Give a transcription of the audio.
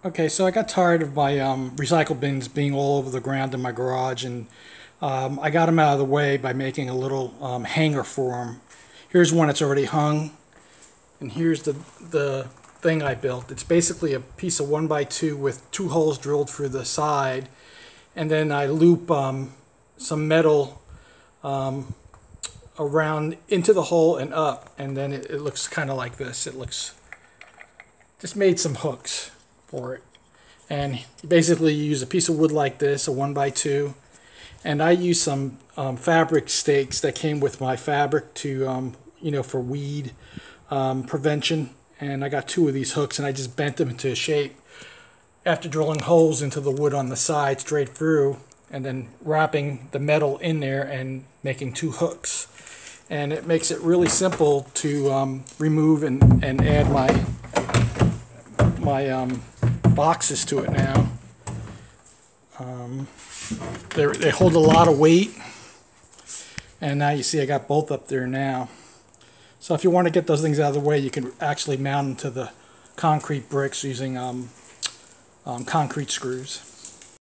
Okay, so I got tired of my recycle bins being all over the ground in my garage, and I got them out of the way by making a little hanger for them. Here's one that's already hung, and here's the thing I built. It's basically a piece of 1x2 with 2 holes drilled through the side, and then I loop some metal around into the hole and up, and then it looks kind of like this. It looks, just made some hooks for it, and basically you use a piece of wood like this, a 1x2, and I use some fabric stakes that came with my fabric to for weed prevention, and I got 2 of these hooks, and I just bent them into a shape after drilling holes into the wood on the side straight through, and then wrapping the metal in there and making 2 hooks. And it makes it really simple to remove and add my boxes to it now. They hold a lot of weight, and now you see I got both up there now. So if you want to get those things out of the way, you can actually mount them to the concrete bricks using concrete screws.